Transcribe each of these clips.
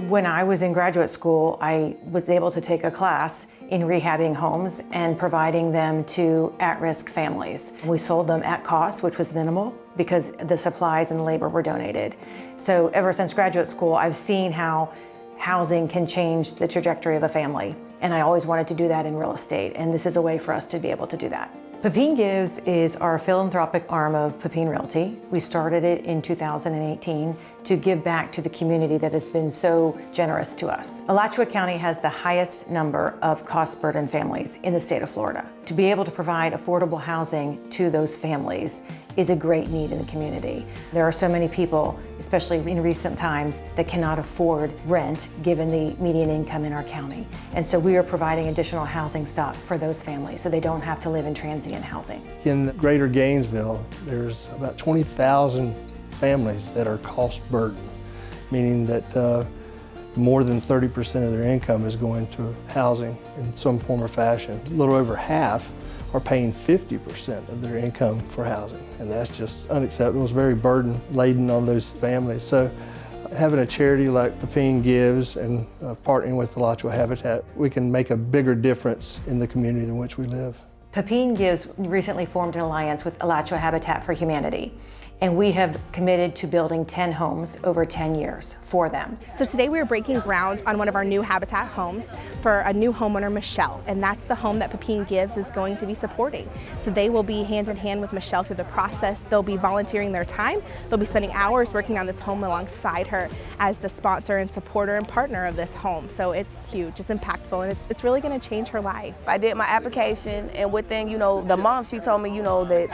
When I was in graduate school, I was able to take a class in rehabbing homes and providing them to at-risk families. We sold them at cost, which was minimal, because the supplies and the labor were donated. So ever since graduate school, I've seen how housing can change the trajectory of a family. And I always wanted to do that in real estate, and this is a way for us to be able to do that. Pepine Gives is our philanthropic arm of Pepine Realty. We started it in 2018 to give back to the community that has been so generous to us. Alachua County has the highest number of cost-burdened families in the state of Florida. To be able to provide affordable housing to those families is a great need in the community. There are so many people, especially in recent times, that cannot afford rent given the median income in our county. And so we are providing additional housing stock for those families so they don't have to live in transient housing. In greater Gainesville, there's about 20,000 families that are cost burdened, meaning that more than 30% of their income is going to housing in some form or fashion. A little over half are paying 50% of their income for housing, and that's just unacceptable. It's very burden laden on those families. So having a charity like Pepine Gives and partnering with Alachua Habitat, we can make a bigger difference in the community in which we live. Pepine Gives recently formed an alliance with Alachua Habitat for Humanity, and we have committed to building 10 homes over 10 years for them. So today we are breaking ground on one of our new Habitat homes for a new homeowner, Michelle, and that's the home that Pepine Gives is going to be supporting. So they will be hand in hand with Michelle through the process. They'll be volunteering their time. They'll be spending hours working on this home alongside her as the sponsor and supporter and partner of this home. So it's huge, it's impactful, and it's really going to change her life. I did my application, and within, the month, she told me, that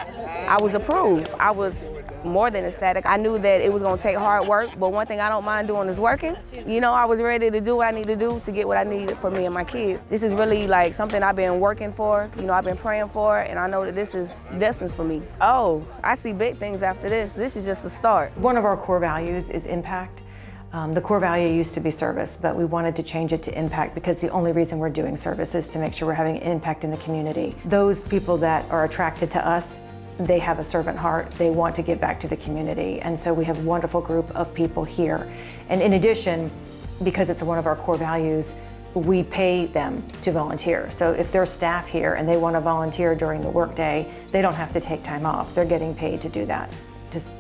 I was approved. I was more than ecstatic. I knew that it was going to take hard work, but one thing I don't mind doing is working. I was ready to do what I need to do to get what I needed for me and my kids. This is really like something I've been working for, I've been praying for, and I know that this is destined for me. Oh, I see big things after this. This is just a start. One of our core values is impact. The core value used to be service, but we wanted to change it to impact because the only reason we're doing service is to make sure we're having an impact in the community. Those people that are attracted to us, they have a servant heart. They want to give back to the community. And so we have a wonderful group of people here. And in addition, because it's one of our core values, we pay them to volunteer. So if there's staff here and they want to volunteer during the workday, they don't have to take time off. They're getting paid to do that,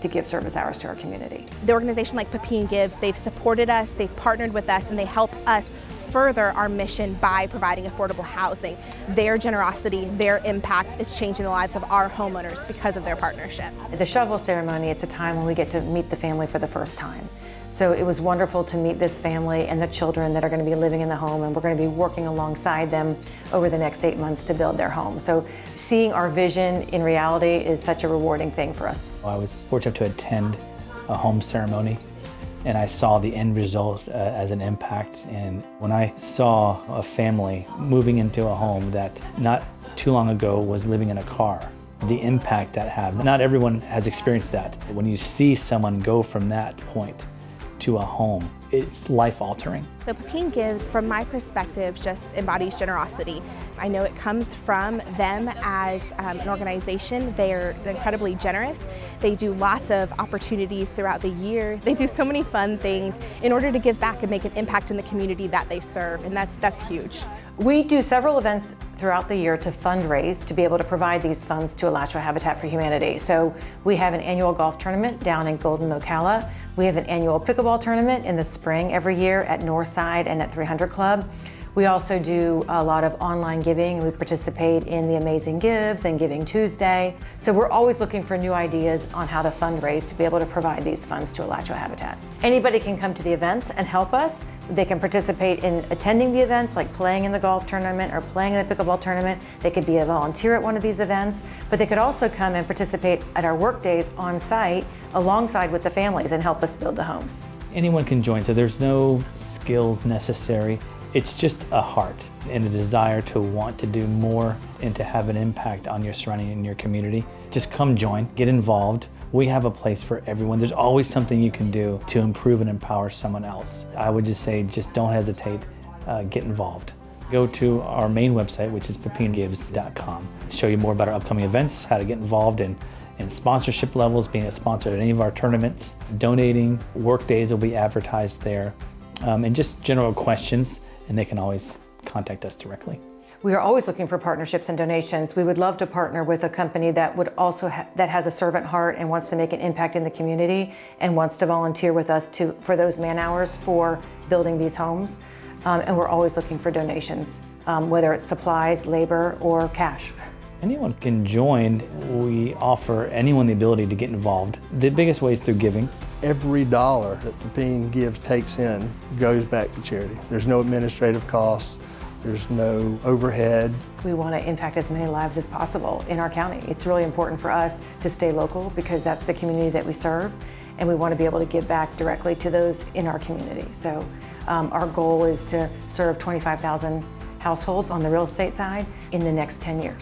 to give service hours to our community. The organization like Pepine Gives, they've supported us, they've partnered with us, and they help us further our mission by providing affordable housing. Their generosity, their impact is changing the lives of our homeowners because of their partnership. At the shovel ceremony, it's a time when we get to meet the family for the first time. So it was wonderful to meet this family and the children that are going to be living in the home, and we're going to be working alongside them over the next 8 months to build their home. So seeing our vision in reality is such a rewarding thing for us. I was fortunate to attend a home ceremony, and I saw the end result as an impact. And when I saw a family moving into a home that not too long ago was living in a car, the impact that had. Not everyone has experienced that. When you see someone go from that point to a home, it's life-altering. So Pepine Gives, from my perspective, just embodies generosity. I know it comes from them as an organization. They're incredibly generous. They do lots of opportunities throughout the year. They do so many fun things in order to give back and make an impact in the community that they serve, and that's huge. We do several events throughout the year to fundraise to be able to provide these funds to Alachua Habitat for Humanity. So we have an annual golf tournament down in Golden, Ocala. We have an annual pickleball tournament in the spring every year at Northside and at 300 Club. We also do a lot of online giving. We participate in the Amazing Gives and Giving Tuesday. So we're always looking for new ideas on how to fundraise to be able to provide these funds to Alachua Habitat. Anybody can come to the events and help us. They can participate in attending the events, like playing in the golf tournament or playing in the pickleball tournament. They could be a volunteer at one of these events, but they could also come and participate at our work days on site alongside with the families and help us build the homes. Anyone can join, so there's no skills necessary. It's just a heart and a desire to want to do more and to have an impact on your surrounding and your community. Just come join, get involved. We have a place for everyone. There's always something you can do to improve and empower someone else. I would just say, just don't hesitate, get involved. Go to our main website, which is pepinegives.com. Show you more about our upcoming events, how to get involved in sponsorship levels, being a sponsor at any of our tournaments. Donating, work days will be advertised there. and just general questions, and they can always contact us directly. We are always looking for partnerships and donations. We would love to partner with a company that would also that has a servant heart and wants to make an impact in the community and wants to volunteer with us for those man hours for building these homes. And we're always looking for donations, whether it's supplies, labor, or cash. Anyone can join. We offer anyone the ability to get involved. The biggest way is through giving. Every dollar that Pepine Gives takes in goes back to charity. There's no administrative costs. There's no overhead. We want to impact as many lives as possible in our county. It's really important for us to stay local because that's the community that we serve, and we want to be able to give back directly to those in our community. So our goal is to serve 25,000 households on the real estate side in the next 10 years.